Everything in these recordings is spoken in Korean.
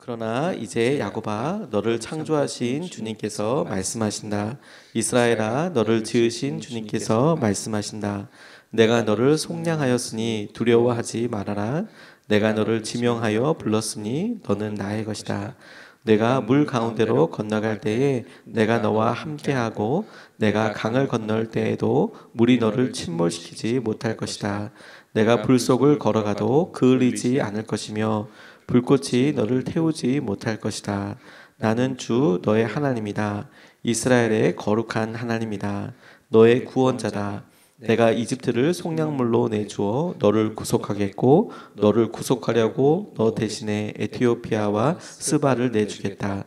그러나 이제 야곱아 너를 창조하신 주님께서 말씀하신다. 이스라엘아 너를 지으신 주님께서 말씀하신다. 내가 너를 속량하였으니 두려워하지 말아라. 내가 너를 지명하여 불렀으니 너는 나의 것이다. 내가 물 가운데로 건너갈 때에 내가 너와 함께하고 내가 강을 건널 때에도 물이 너를 침몰시키지 못할 것이다. 내가 불 속을 걸어가도 그을리지 않을 것이며 불꽃이 너를 태우지 못할 것이다. 나는 주 너의 하나님이다. 이스라엘의 거룩한 하나님이다. 너의 구원자다. 내가 이집트를 속량물로 내주어 너를 구속하겠고 너를 구속하려고 너 대신에 에티오피아와 스바를 내주겠다.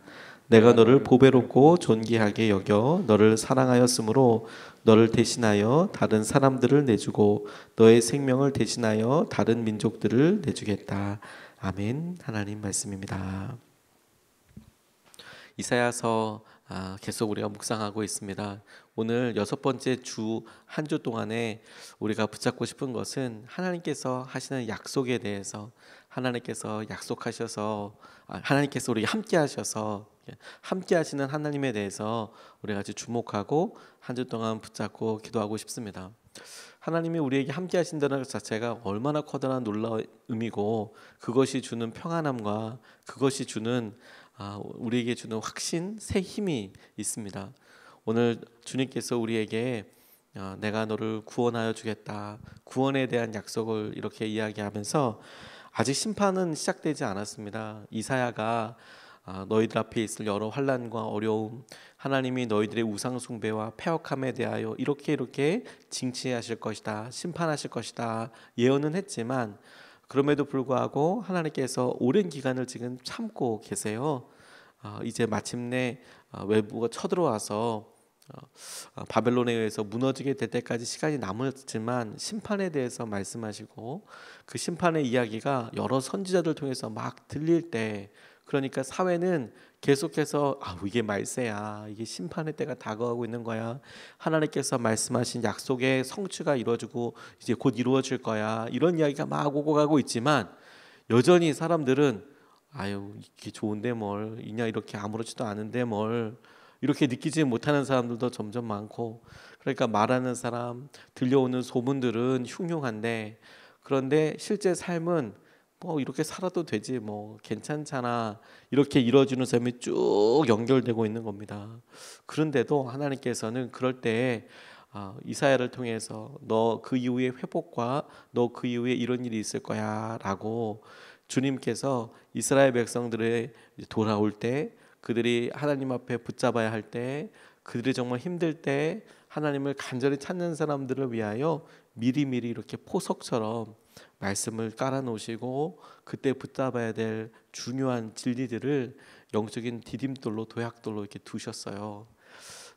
내가 너를 보배롭고 존귀하게 여겨 너를 사랑하였으므로 너를 대신하여 다른 사람들을 내주고 너의 생명을 대신하여 다른 민족들을 내주겠다. 아멘. 하나님 말씀입니다. 이사야서 계속 우리가 묵상하고 있습니다. 오늘 6번째 주 한 주 동안에 우리가 붙잡고 싶은 것은 하나님께서 하시는 약속에 대해서 하나님께서 약속하셔서 하나님께서 우리 함께 하셔서 함께 하시는 하나님에 대해서 우리가 같이 주목하고 한 주 동안 붙잡고 기도하고 싶습니다. 하나님이 우리에게 함께 하신다는 것 자체가 얼마나 커다란 놀라운 의미고 그것이 주는 평안함과 그것이 주는 우리에게 주는 확신, 새 힘이 있습니다. 오늘 주님께서 우리에게 내가 너를 구원하여 주겠다. 구원에 대한 약속을 이렇게 이야기하면서 아직 심판은 시작되지 않았습니다. 이사야가 너희들 앞에 있을 여러 환난과 어려움, 하나님이 너희들의 우상 숭배와 패역함에 대하여 이렇게 징치하실 것이다, 심판하실 것이다 예언은 했지만 그럼에도 불구하고 하나님께서 오랜 기간을 지금 참고 계세요. 이제 마침내 외부가 쳐들어와서 바벨론에 의해서 무너지게 될 때까지 시간이 남았지만 심판에 대해서 말씀하시고 그 심판의 이야기가 여러 선지자들 통해서 막 들릴 때, 그러니까 사회는 계속해서 이게 말세야, 이게 심판의 때가 다가오고 있는 거야, 하나님께서 말씀하신 약속의 성취가 이루어지고 이제 곧 이루어질 거야, 이런 이야기가 막 오고 가고 있지만 여전히 사람들은 이게 좋은데 뭘, 이냐, 이렇게 아무렇지도 않은데 뭘, 이렇게 느끼지 못하는 사람들도 점점 많고, 그러니까 말하는 사람, 들려오는 소문들은 흉흉한데 그런데 실제 삶은 이렇게 살아도 되지, 괜찮잖아, 이렇게 이루어지는 삶이 쭉 연결되고 있는 겁니다. 그런데도 하나님께서는 그럴 때에 이사야를 통해서 너 그 이후에 회복과 너 그 이후에 이런 일이 있을 거야 라고 주님께서 이스라엘 백성들의 돌아올 때, 그들이 하나님 앞에 붙잡아야 할 때, 그들이 정말 힘들 때 하나님을 간절히 찾는 사람들을 위하여 미리미리 이렇게 포석처럼 말씀을 깔아놓으시고 그때 붙잡아야 될 중요한 진리들을 영적인 디딤돌로, 도약돌로 이렇게 두셨어요.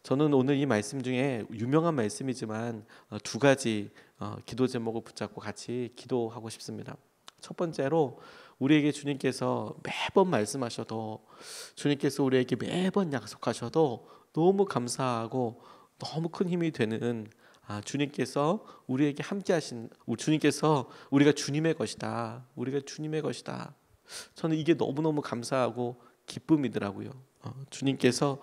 저는 오늘 이 말씀 중에 유명한 말씀이지만 두 가지 기도 제목을 붙잡고 같이 기도하고 싶습니다. 첫 번째로, 우리에게 주님께서 매번 말씀하셔도, 주님께서 우리에게 매번 약속하셔도 너무 감사하고 너무 큰 힘이 되는 주님께서 우리에게 함께하신, 주님께서 우리가 주님의 것이다, 우리가 주님의 것이다. 저는 이게 너무너무 감사하고 기쁨이더라고요. 주님께서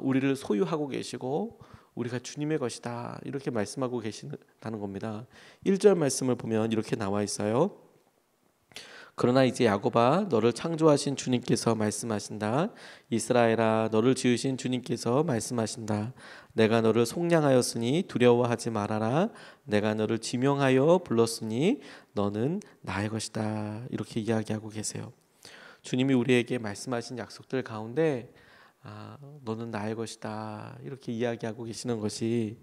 우리를 소유하고 계시고 우리가 주님의 것이다, 이렇게 말씀하고 계신다는 겁니다. 1절 말씀을 보면 이렇게 나와 있어요. 그러나 이제 야곱아 너를 창조하신 주님께서 말씀하신다. 이스라엘아 너를 지으신 주님께서 말씀하신다. 내가 너를 속량하였으니 두려워하지 말아라. 내가 너를 지명하여 불렀으니 너는 나의 것이다. 이렇게 이야기하고 계세요. 주님이 우리에게 말씀하신 약속들 가운데 너는 나의 것이다, 이렇게 이야기하고 계시는 것이,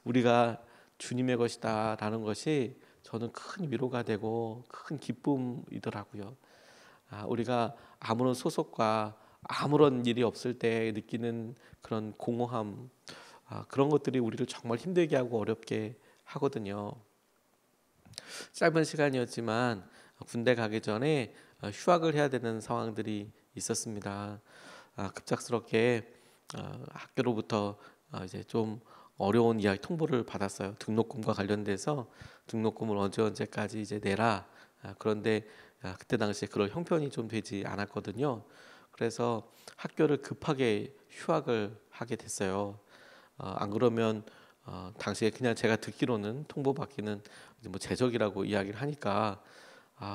우리가 주님의 것이다 라는 것이 저는 큰 위로가 되고 큰 기쁨이더라고요. 우리가 아무런 소속과 아무런 일이 없을 때 느끼는 그런 공허함, 그런 것들이 우리를 정말 힘들게 하고 어렵게 하거든요. 짧은 시간이었지만 군대 가기 전에 휴학을 해야 되는 상황들이 있었습니다. 급작스럽게 학교로부터 이제 좀 어려운 이야기 통보를 받았어요. 등록금과 관련돼서 등록금을 언제까지 이제 내라. 그런데 그때 당시에 그런 형편이 좀 되지 않았거든요. 그래서 학교를 급하게 휴학을 하게 됐어요. 안 그러면 당시에 그냥 제가 듣기로는 통보받기는 이제 뭐 제적이라고 이야기를 하니까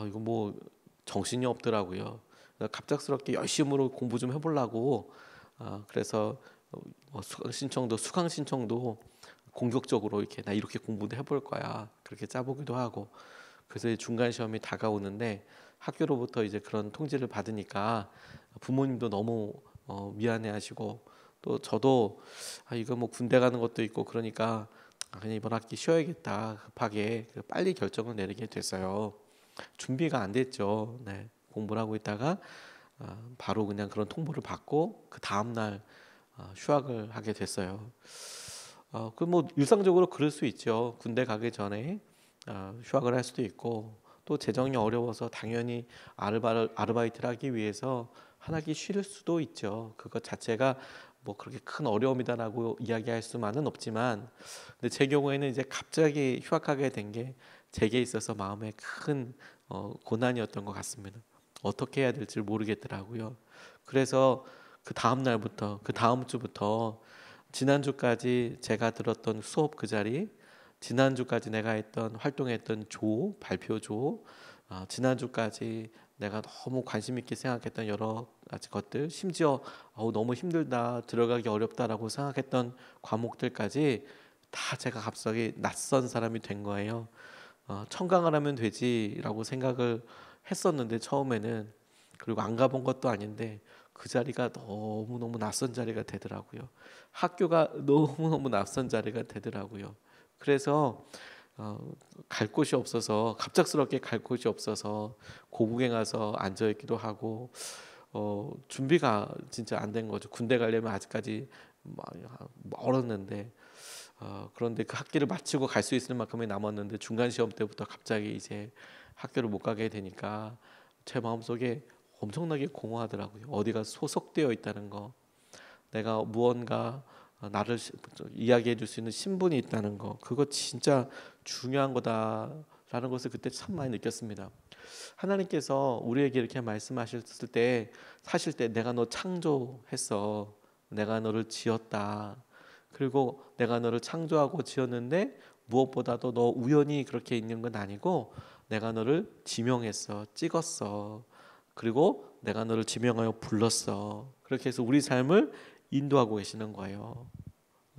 이거 뭐 정신이 없더라고요. 그래서 갑작스럽게 열심으로 공부 좀 해보려고 그래서 뭐 수강 신청도 공격적으로 이렇게 나 이렇게 공부도 해볼 거야 그렇게 짜보기도 하고 그래서 중간 시험이 다가오는데 학교로부터 이제 그런 통지를 받으니까 부모님도 너무 미안해하시고 또 저도 이거 뭐 군대 가는 것도 있고 그러니까 그냥 이번 학기 쉬어야겠다 급하게 빨리 결정을 내리게 됐어요. 준비가 안 됐죠. 네, 공부를 하고 있다가 바로 그냥 그런 통보를 받고 그 다음 날 휴학을 하게 됐어요. 그 뭐 일상적으로 그럴 수 있죠. 군대 가기 전에 휴학을 할 수도 있고 또 재정이 어려워서 당연히 아르바이트를 하기 위해서 한 학기 쉴 수도 있죠. 그것 자체가 뭐 그렇게 큰 어려움이다라고 이야기할 수만은 없지만 근데 제 경우에는 이제 갑자기 휴학하게 된 게 제게 있어서 마음에 큰 고난이었던 것 같습니다. 어떻게 해야 될지 모르겠더라고요. 그래서 그 다음 날부터 그 다음 주부터 지난주까지 제가 들었던 수업 그 자리, 지난주까지 내가 했던 활동했던 발표 지난주까지 내가 너무 관심 있게 생각했던 여러 가지 것들, 심지어 너무 힘들다, 들어가기 어렵다라고 생각했던 과목들까지 다 제가 갑자기 낯선 사람이 된 거예요. 청강을 하면 되지라고 생각을 했었는데 처음에는 그리고 안 가본 것도 아닌데 그 자리가 너무너무 낯선 자리가 되더라고요. 학교가 너무너무 낯선 자리가 되더라고요. 그래서 갈 곳이 없어서 갑작스럽게 갈 곳이 없어서 고국에 가서 앉아 있기도 하고 준비가 진짜 안 된 거죠. 군대 가려면 아직까지 멀었는데 그런데 그 학기를 마치고 갈 수 있을 만큼이 남았는데 중간 시험 때부터 갑자기 이제 학교를 못 가게 되니까 제 마음속에 엄청나게 공허하더라고요. 어디가 소속되어 있다는 거, 내가 무언가 나를 이야기해 줄 수 있는 신분이 있다는 거, 그거 진짜 중요한 거다라는 것을 그때 참 많이 느꼈습니다. 하나님께서 우리에게 이렇게 말씀하셨을 때 사실 때 내가 너 창조했어. 내가 너를 지었다. 그리고 내가 너를 창조하고 지었는데 무엇보다도 너 우연히 그렇게 있는 건 아니고 내가 너를 지명했어. 찍었어. 그리고 내가 너를 지명하여 불렀어. 그렇게 해서 우리 삶을 인도하고 계시는 거예요.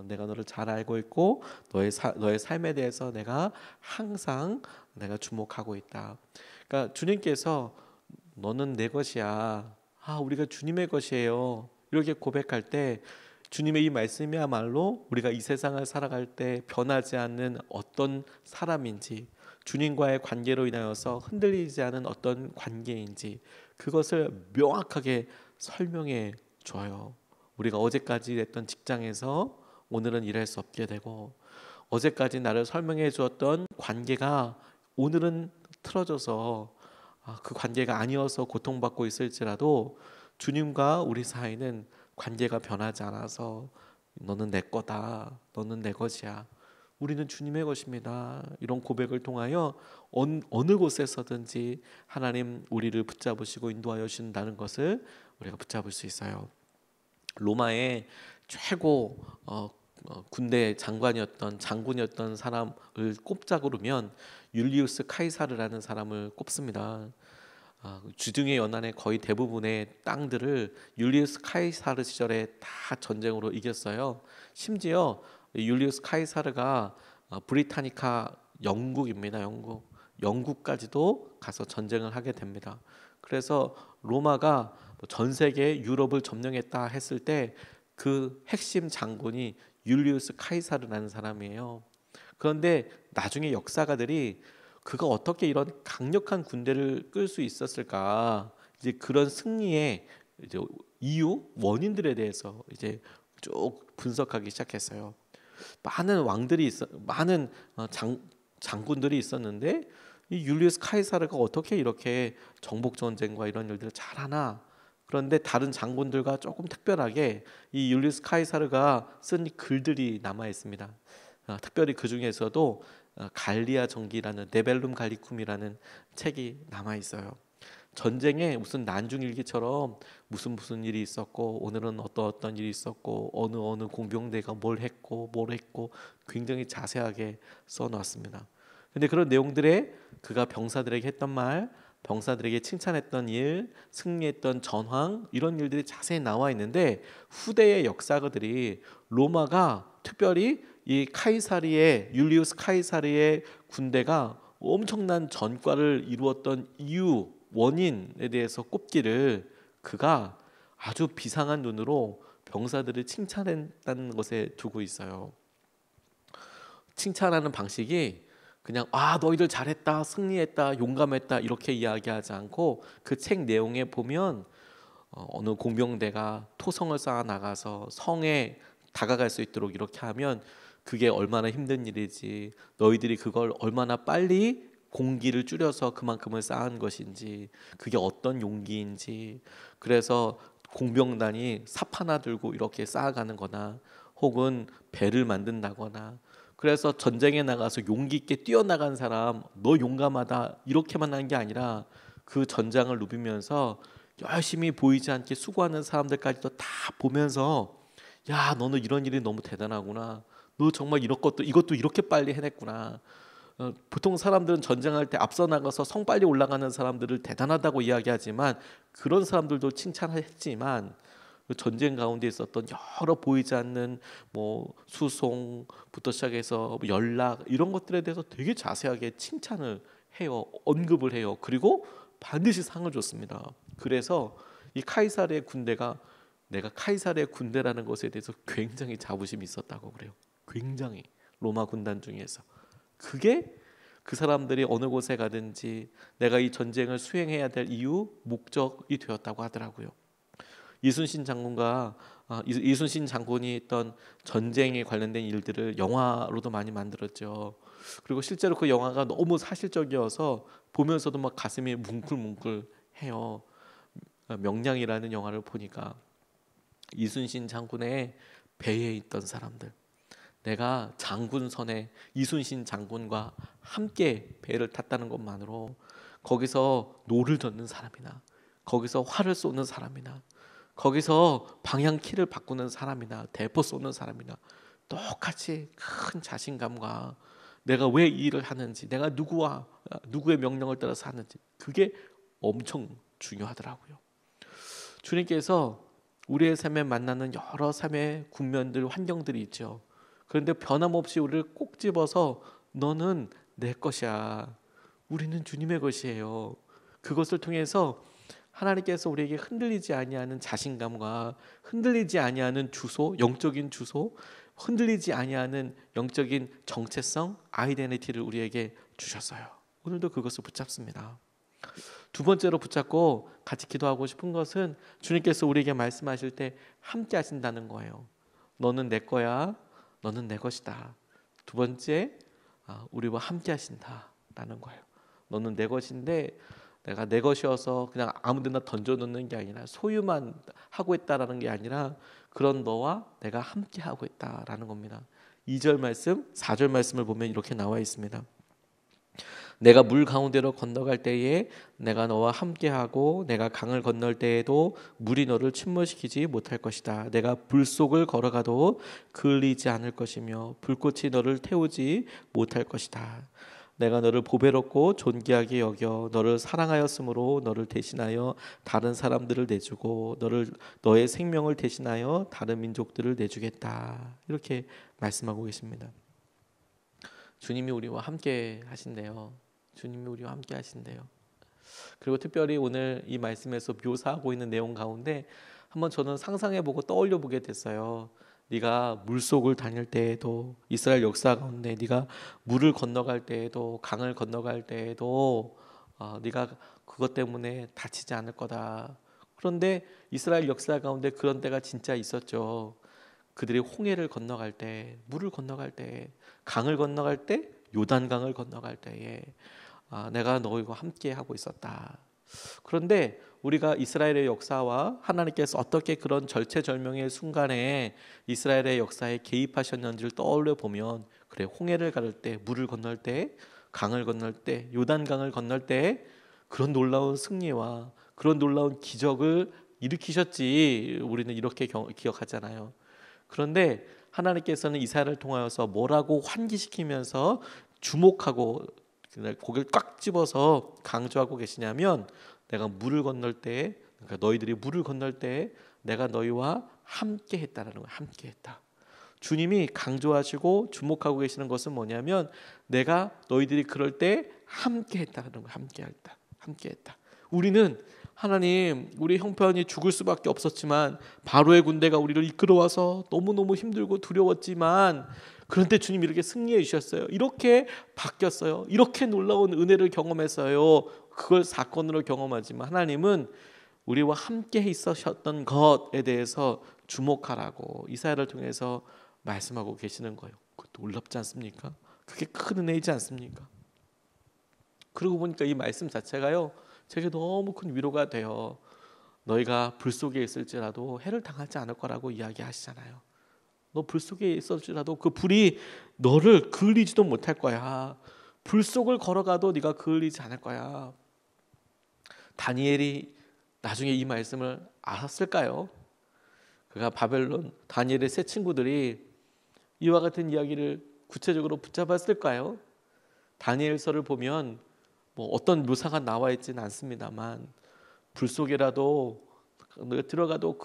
내가 너를 잘 알고 있고 너의 삶에 대해서 내가 항상 내가 주목하고 있다. 그러니까 주님께서 너는 내 것이야. 우리가 주님의 것이에요. 이렇게 고백할 때 주님의 이 말씀이야말로 우리가 이 세상을 살아갈 때 변하지 않는 어떤 사람인지 주님과의 관계로 인하여서 흔들리지 않은 어떤 관계인지 그것을 명확하게 설명해 줘요. 우리가 어제까지 했던 직장에서 오늘은 일할 수 없게 되고 어제까지 나를 설명해 주었던 관계가 오늘은 틀어져서 그 관계가 아니어서 고통받고 있을지라도 주님과 우리 사이는 관계가 변하지 않아서 너는 내 거다. 너는 내 것이야. 우리는 주님의 것입니다. 이런 고백을 통하여 어느 곳에서든지 하나님 우리를 붙잡으시고 인도하여 주신다는 것을 우리가 붙잡을 수 있어요. 로마의 최고 군대 장군이었던 사람을 꼽자 그러면 율리우스 카이사르라는 사람을 꼽습니다. 주중의 연안의 거의 대부분의 땅들을 율리우스 카이사르 시절에 다 전쟁으로 이겼어요. 심지어 율리우스 카이사르가 브리타니카 영국입니다. 영국까지도 가서 전쟁을 하게 됩니다. 그래서 로마가 전 세계 유럽을 점령했다 했을 때 그 핵심 장군이 율리우스 카이사르라는 사람이에요. 그런데 나중에 역사가들이 그가 어떻게 이런 강력한 군대를 끌 수 있었을까? 이제 그런 승리의 이제 원인들에 대해서 이제 쭉 분석하기 시작했어요. 많은 장군들이 있었는데 이 율리우스 카이사르가 어떻게 이렇게 정복 전쟁과 이런 일들을 잘하나? 그런데 다른 장군들과 조금 특별하게 이 율리우스 카이사르가 쓴 글들이 남아 있습니다. 특별히 그 중에서도 갈리아 정기라는 네벨룸 갈리쿰이라는 책이 남아 있어요. 전쟁에 무슨 난중일기처럼 무슨 일이 있었고 오늘은 어떤 일이 있었고 어느 공병대가 뭘 했고 굉장히 자세하게 써놨습니다. 근데 그런 내용들에 그가 병사들에게 했던 말, 병사들에게 칭찬했던 일, 승리했던 전황 이런 일들이 자세히 나와 있는데 후대의 역사가들이 로마가 특별히 이 카이사리의 율리우스 카이사리의 군대가 엄청난 전과를 이루었던 이유 원인에 대해서 꼽기를 그가 아주 비상한 눈으로 병사들을 칭찬했다는 것에 두고 있어요. 칭찬하는 방식이 그냥 너희들 잘했다, 승리했다, 용감했다 이렇게 이야기하지 않고 그 책 내용에 보면 어느 공병대가 토성을 쌓아 나가서 성에 다가갈 수 있도록 이렇게 하면 그게 얼마나 힘든 일이지, 너희들이 그걸 얼마나 빨리 공기를 줄여서 그만큼을 쌓은 것인지, 그게 어떤 용기인지, 그래서 공병단이 삽 하나 들고 이렇게 쌓아가는 거나 혹은 배를 만든다거나, 그래서 전쟁에 나가서 용기 있게 뛰어나간 사람 너 용감하다 이렇게만 한 게 아니라 그 전장을 누비면서 열심히 보이지 않게 수고하는 사람들까지도 다 보면서 야 너는 이런 일이 너무 대단하구나, 너 정말 이것도 이렇게 빨리 해냈구나. 보통 사람들은 전쟁할 때 앞서 나가서 성 빨리 올라가는 사람들을 대단하다고 이야기하지만 그런 사람들도 칭찬했지만 그 전쟁 가운데 있었던 여러 보이지 않는 뭐 수송부터 시작해서 연락 이런 것들에 대해서 되게 자세하게 칭찬을 해요. 언급을 해요. 그리고 반드시 상을 줬습니다. 그래서 이 카이사르의 군대가 내가 카이사르의 군대라는 것에 대해서 굉장히 자부심이 있었다고 그래요. 굉장히 로마 군단 중에서 그게 그 사람들이 어느 곳에 가든지 내가 이 전쟁을 수행해야 될 이유, 목적이 되었다고 하더라고요. 이순신 장군이 했던 전쟁에 관련된 일들을 영화로도 많이 만들었죠. 그리고 실제로 그 영화가 너무 사실적이어서 보면서도 막 가슴이 뭉클뭉클해요. 명량이라는 영화를 보니까 이순신 장군의 배에 있던 사람들, 내가 장군선에 이순신 장군과 함께 배를 탔다는 것만으로 거기서 노를 젓는 사람이나 거기서 활을 쏘는 사람이나 거기서 방향키를 바꾸는 사람이나 대포 쏘는 사람이나 똑같이 큰 자신감과 내가 왜 이 일을 하는지, 내가 누구의 명령을 따라서 하는지, 그게 엄청 중요하더라고요. 주님께서 우리의 삶에 만나는 여러 삶의 국면들, 환경들이 있죠. 그런데 변함없이 우리를 꼭 집어서 너는 내 것이야, 우리는 주님의 것이에요. 그것을 통해서 하나님께서 우리에게 흔들리지 아니하는 자신감과 흔들리지 아니하는 주소, 영적인 주소, 흔들리지 아니하는 영적인 정체성, 아이덴티티를 우리에게 주셨어요. 오늘도 그것을 붙잡습니다. 두 번째로 붙잡고 같이 기도하고 싶은 것은 주님께서 우리에게 말씀하실 때 함께 하신다는 거예요. 너는 내 거야, 너는 내 것이다. 두 번째, 우리와 함께 하신다라는 거예요. 너는 내 것인데 내가 내 것이어서 그냥 아무데나 던져놓는 게 아니라 소유만 하고 있다라는 게 아니라 그런 너와 내가 함께 하고 있다라는 겁니다. 2절 말씀, 4절 말씀을 보면 이렇게 나와 있습니다. 내가 물 가운데로 건너갈 때에 내가 너와 함께하고 내가 강을 건널 때에도 물이 너를 침몰시키지 못할 것이다. 내가 불 속을 걸어가도 그을리지 않을 것이며 불꽃이 너를 태우지 못할 것이다. 내가 너를 보배롭고 존귀하게 여겨 너를 사랑하였으므로 너를 대신하여 다른 사람들을 내주고 너의 생명을 대신하여 다른 민족들을 내주겠다. 이렇게 말씀하고 계십니다. 주님이 우리와 함께 하신대요. 주님이 우리와 함께 하신대요. 그리고 특별히 오늘 이 말씀에서 묘사하고 있는 내용 가운데 한번 저는 상상해보고 떠올려보게 됐어요. 네가 물속을 다닐 때에도, 이스라엘 역사 가운데 네가 물을 건너갈 때에도, 강을 건너갈 때에도 네가 그것 때문에 다치지 않을 거다. 그런데 이스라엘 역사 가운데 그런 때가 진짜 있었죠. 그들이 홍해를 건너갈 때, 물을 건너갈 때, 강을 건너갈 때, 요단강을 건너갈 때에 내가 너희와 함께 하고 있었다. 그런데 우리가 이스라엘의 역사와 하나님께서 어떻게 그런 절체절명의 순간에 이스라엘의 역사에 개입하셨는지를 떠올려 보면, 그래, 홍해를 가를 때, 물을 건널 때, 강을 건널 때, 요단강을 건널 때 그런 놀라운 승리와 그런 놀라운 기적을 일으키셨지. 우리는 이렇게 기억하잖아요. 그런데 하나님께서는 이사야를 통하여서 뭐라고 환기시키면서 주목하고 고개를 꽉 집어서 강조하고 계시냐면, 내가 물을 건널 때, 그러니까 너희들이 물을 건널 때 내가 너희와 함께 했다라는 거예요. 함께 했다. 주님이 강조하시고 주목하고 계시는 것은 뭐냐면, 내가 너희들이 그럴 때 함께 했다라는 거예요. 함께 했다. 함께 했다. 우리는 하나님, 우리 형편이 죽을 수밖에 없었지만, 바로의 군대가 우리를 이끌어와서 너무너무 힘들고 두려웠지만, 그런데 주님이 이렇게 승리해 주셨어요. 이렇게 바뀌었어요. 이렇게 놀라운 은혜를 경험했어요. 그걸 사건으로 경험하지만, 하나님은 우리와 함께 있으셨던 것에 대해서 주목하라고 이사야를 통해서 말씀하고 계시는 거예요. 그것도 놀랍지 않습니까? 그게 큰 은혜이지 않습니까? 그러고 보니까 이 말씀 자체가요, 제게 너무 큰 위로가 돼요. 너희가 불 속에 있을지라도 해를 당하지 않을 거라고 이야기하시잖아요. 너 불 속에 있을지라도 그 불이 너를 그을리지도 못할 거야. 불 속을 걸어가도 네가 그을리지 않을 거야. 다니엘이 나중에 이 말씀을 알았을까요? 그가 바벨론, 다니엘의 세 친구들이 이와 같은 이야기를 구체적으로 붙잡았을까요? 다니엘서를 보면 뭐 어떤 묘사가 나와 있지는 않습니다만, 불 속에라도 너가 들어가도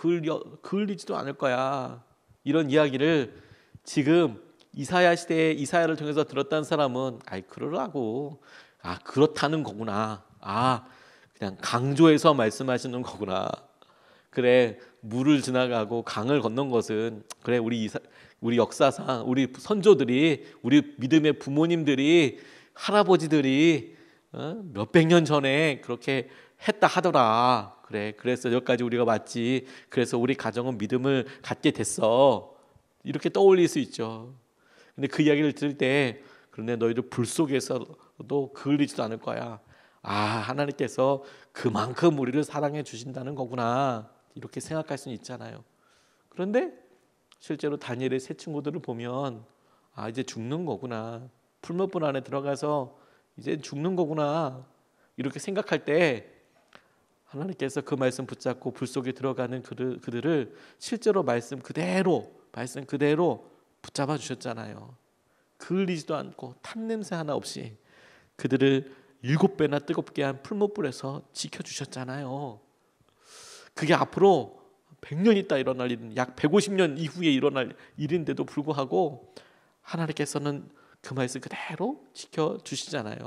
그을리지도 않을 거야, 이런 이야기를 지금 이사야 시대에 이사야를 통해서 들었다는 사람은 그러라고, 그렇다는 거구나, 그냥 강조해서 말씀하시는 거구나, 그래 물을 지나가고 강을 건넌 것은, 그래 우리 역사상 우리 선조들이, 우리 믿음의 부모님들이, 할아버지들이 몇백 년 전에 그렇게 했다 하더라. 그래, 그래서 여기까지 우리가 왔지. 그래서 우리 가정은 믿음을 갖게 됐어. 이렇게 떠올릴 수 있죠. 근데 그 이야기를 들을 때, 그런데 너희들 불 속에서도 그을리지도 않을 거야. 하나님께서 그만큼 우리를 사랑해 주신다는 거구나, 이렇게 생각할 수는 있잖아요. 그런데 실제로 다니엘의 세 친구들을 보면, 이제 죽는 거구나, 풀무불 안에 들어가서 이제 죽는 거구나, 이렇게 생각할 때 하나님께서 그 말씀 붙잡고 불 속에 들어가는 그들을 실제로 말씀 그대로 붙잡아 주셨잖아요. 그을리지도 않고 탄냄새 하나 없이 그들을 7배나 뜨겁게 한 풀무불에서 지켜주셨잖아요. 그게 앞으로 100년 있다 일어날 일은, 약 150년 이후에 일어날 일인데도 불구하고 하나님께서는 그 말씀 그대로 지켜주시잖아요.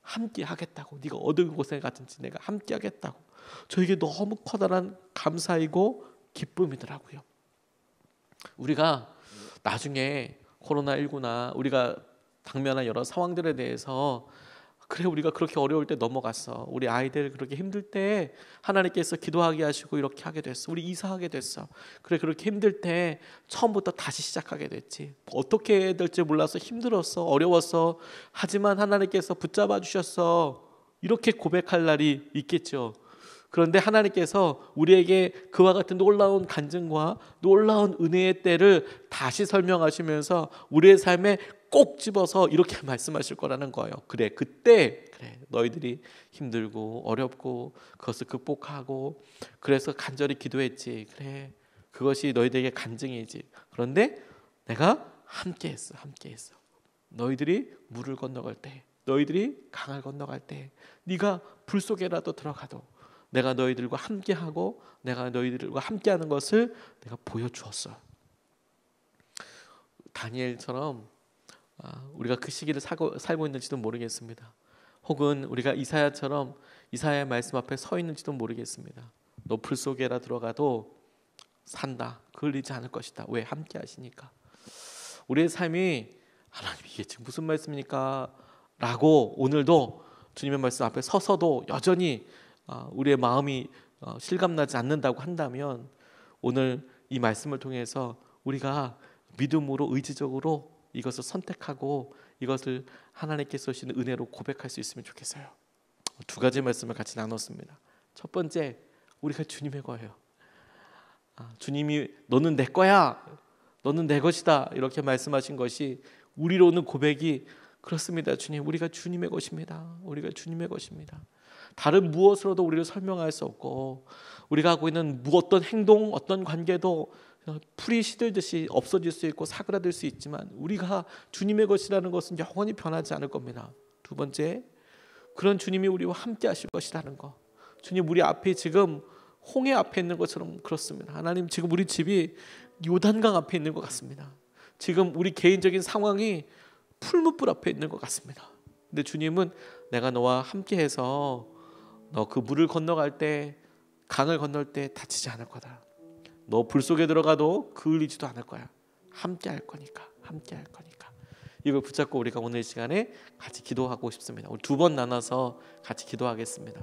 함께 하겠다고, 네가 어느 곳에 가든지 내가 함께 하겠다고. 저에게 너무 커다란 감사이고 기쁨이더라고요. 우리가 나중에 코로나19나 우리가 당면한 여러 상황들에 대해서, 그래 우리가 그렇게 어려울 때 넘어갔어, 우리 아이들 그렇게 힘들 때 하나님께서 기도하게 하시고 이렇게 하게 됐어, 우리 이사하게 됐어, 그래 그렇게 힘들 때 처음부터 다시 시작하게 됐지, 어떻게 해야 될지 몰라서 힘들었어, 어려웠어, 하지만 하나님께서 붙잡아 주셨어, 이렇게 고백할 날이 있겠죠. 그런데 하나님께서 우리에게 그와 같은 놀라운 간증과 놀라운 은혜의 때를 다시 설명하시면서 우리의 삶에 꼭 집어서 이렇게 말씀하실 거라는 거예요. 그래 그때 너희들이 힘들고 어렵고 그것을 극복하고 그래서 간절히 기도했지, 그래 그것이 너희들에게 간증이지. 그런데 내가 함께했어. 너희들이 물을 건너갈 때, 너희들이 강을 건너갈 때, 네가 불 속에라도 들어가도 내가 너희들과 함께하고 내가 너희들과 함께하는 것을 내가 보여주었어. 다니엘처럼 우리가 그 시기를 살고 있는지도 모르겠습니다. 혹은 우리가 이사야처럼 이사야의 말씀 앞에 서 있는지도 모르겠습니다. 너 불 속에라 들어가도 산다, 그을리지 않을 것이다. 왜? 함께 하시니까. 우리의 삶이 하나님 이게 지금 무슨 말씀입니까? 라고 오늘도 주님의 말씀 앞에 서서도 여전히 우리의 마음이 실감나지 않는다고 한다면, 오늘 이 말씀을 통해서 우리가 믿음으로 의지적으로 이것을 선택하고 이것을 하나님께서 주시는 은혜로 고백할 수 있으면 좋겠어요. 두 가지 말씀을 같이 나눴습니다. 첫 번째, 우리가 주님의 거예요. 주님이 너는 내 거야, 너는 내 것이다, 이렇게 말씀하신 것이 우리로는 고백이, 그렇습니다 주님, 우리가 주님의 것입니다. 우리가 주님의 것입니다. 다른 무엇으로도 우리를 설명할 수 없고, 우리가 하고 있는 어떤 행동, 어떤 관계도 풀이 시들듯이 없어질 수 있고 사그라들 수 있지만, 우리가 주님의 것이라는 것은 영원히 변하지 않을 겁니다. 두 번째, 그런 주님이 우리와 함께 하실 것이라는 것. 주님, 우리 앞에 지금 홍해 앞에 있는 것처럼 그렇습니다. 하나님, 지금 우리 집이 요단강 앞에 있는 것 같습니다. 지금 우리 개인적인 상황이 풀무불 앞에 있는 것 같습니다. 근데 주님은 내가 너와 함께해서 너 그 물을 건너갈 때, 강을 건널 때 다치지 않을 거다. 너 불 속에 들어가도 그을리지도 않을 거야. 함께 할 거니까, 함께 할 거니까. 이걸 붙잡고 우리가 오늘 시간에 같이 기도하고 싶습니다. 우리 두 번 나눠서 같이 기도하겠습니다.